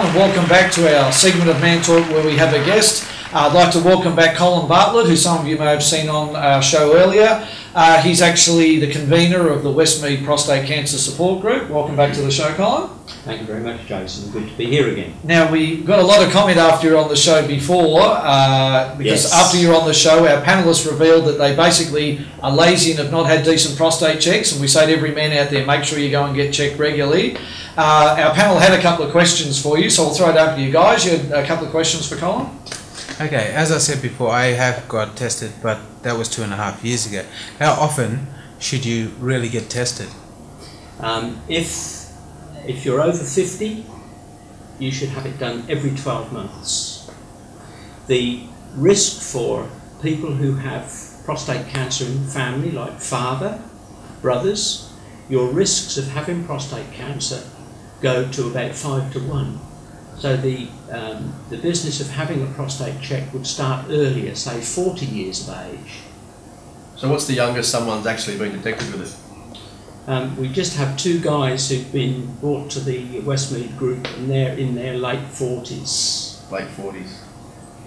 and welcome back to our segment of ManTalk where we have a guest. I'd like to welcome back Colin Bartlett, who some of you may have seen on our show earlier. He's actually the convener of the Westmead Prostate Cancer Support Group. Welcome back to the show, Colin. Thank you very much, Jason. Good to be here again. Now, we got a lot of comment after you're on the show before, because after you're on the show, our panellists revealed that they basically are lazy and have not had decent prostate checks, and we say to every man out there, make sure you go and get checked regularly. Our panel had a couple of questions for you, so I'll throw it over to you guys. You had a couple of questions for Colin? Okay, as I said before, I have got tested, but that was 2.5 years ago. How often should you really get tested? If you're over 50, you should have it done every 12 months. The risk for people who have prostate cancer in the family, like father, brothers, your risks of having prostate cancer go to about 5 to 1. So the business of having a prostate check would start earlier, say 40 years of age. So what's the youngest someone's actually been detected with it? We just have 2 guys who've been brought to the Westmead group, and they're in their late 40s. Late 40s.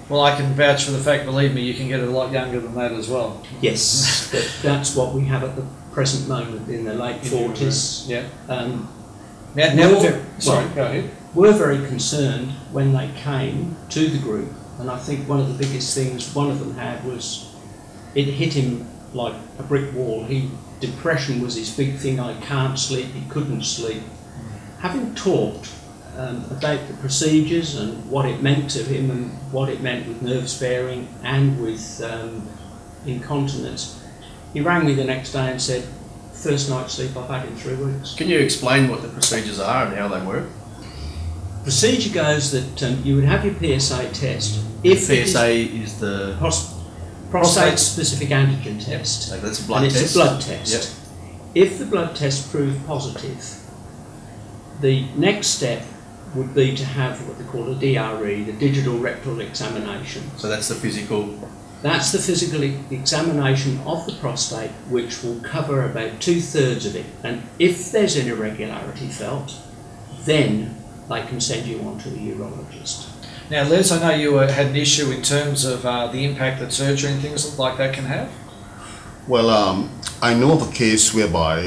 Well, I can vouch for the fact, believe me, you can get it a lot younger than that as well. Yes, but that's what we have at the present moment, in the late 40s. Yeah. Sorry, go ahead. We're very concerned when they came to the group, and I think one of the biggest things one of them had was it hit him like a brick wall. Depression was his big thing. I can't sleep, he couldn't sleep. Having talked about the procedures and what it meant to him and what it meant with nerve sparing and with incontinence, he rang me the next day and said, first night's sleep I've had in 3 weeks. Can you explain what the procedures are and how they work? Procedure goes that you would have your PSA test. If PSA is the prostate-specific antigen test. Okay, that's a blood and test. It's a blood test. Yep. If the blood test proved positive, the next step would be to have what they call a DRE, the digital rectal examination. So that's the physical... That's the physical examination of the prostate, which will cover about 2/3 of it. And if there's an irregularity felt, then they can send you on to a urologist. Now, Les, I know you had an issue in terms of the impact that surgery and things like that can have. Well, I know of a case whereby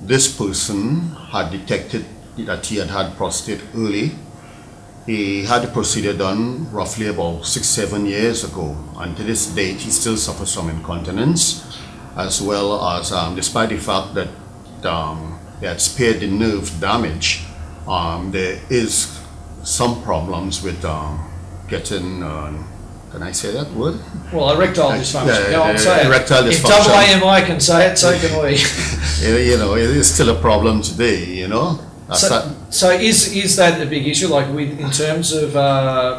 this person had detected that he had prostate early. He had the procedure done roughly about 6-7 years ago, and to this date he still suffers from incontinence, as well as despite the fact that they had spared the nerve damage, there is some problems with getting, can I say that word? Well, erectile dysfunction. Go on, say it. Erectile if dysfunction. If AMI can say it, so can we. You know, it is still a problem today, you know. So is that a big issue, like in terms of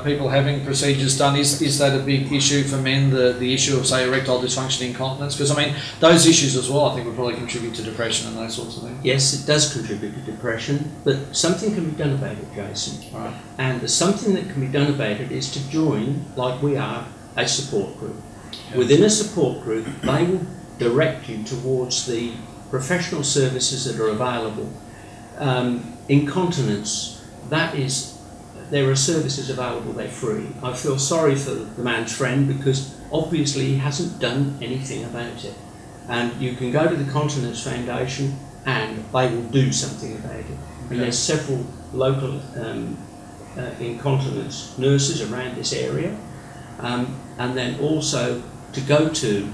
people having procedures done, is that a big issue for men, the issue of, say, erectile dysfunction, incontinence? Because, I mean, those issues as well, I think, would probably contribute to depression and those sorts of things. Yes, it does contribute to depression, but something can be done about it, Jason. Right. And the something that can be done about it is to join, like we are, a support group. Yeah. Within a support group, they will direct you towards the professional services that are available. Incontinence, there are services available, they're free. I feel sorry for the man's friend because obviously he hasn't done anything about it. And you can go to the Continence Foundation and they will do something about it. And there's several local incontinence nurses around this area. And then also to go to,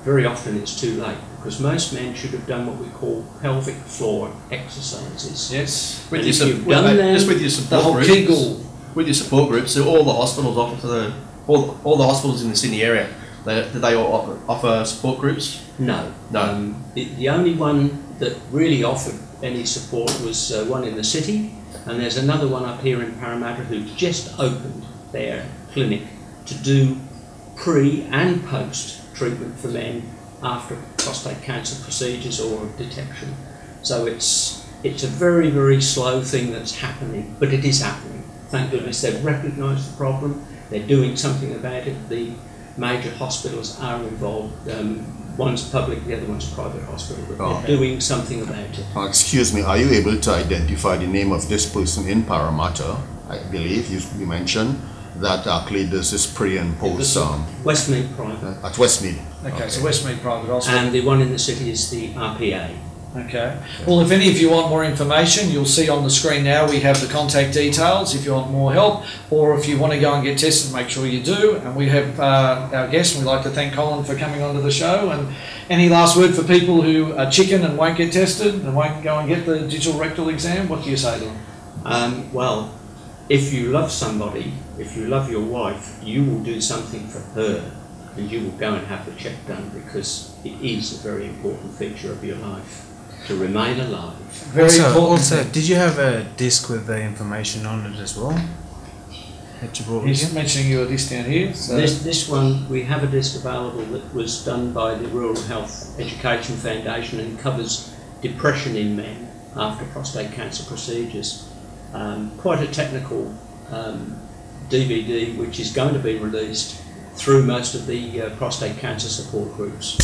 very often it's too late, because most men should have done what we call pelvic floor exercises. Yes. With your support groups, Kegel. With your support groups, so all the hospitals offer all the hospitals in the Sydney area, do they all offer support groups? No. No. The only one that really offered any support was one in the city, and there's another one up here in Parramatta who's just opened their clinic to do pre and post treatment for men after prostate cancer procedures or detection. So it's a very, very slow thing that's happening, but it is happening. Thank goodness they've recognised the problem, they're doing something about it. The major hospitals are involved One's public, the other one's a private hospital, but Oh. they're doing something about it. Excuse me, are you able to identify the name of this person in Parramatta? I believe you mentioned that actually this is pre and post Westmead private, at Westmead. Okay, so Westmead Private Hospital. and the one in the city is the RPA. Okay. Well, if any of you want more information, you'll see on the screen now we have the contact details if you want more help, or if you want to go and get tested, make sure you do. And we have our guest, and we'd like to thank Colin for coming onto the show. And any last word for people who are chicken and won't get tested and won't go and get the digital rectal exam? What do you say to them? Well, if you love somebody, if you love your wife, you will do something for her, and you will go and have the check done, because it is a very important feature of your life to remain alive. Very important. Also, did you have a disc with the information on it as well? That you brought with He's you? mentioning you a disc down here. So This one, we have a disc available that was done by the Rural Health Education Foundation and covers depression in men after prostate cancer procedures. Quite a technical DVD which is going to be released through most of the prostate cancer support groups.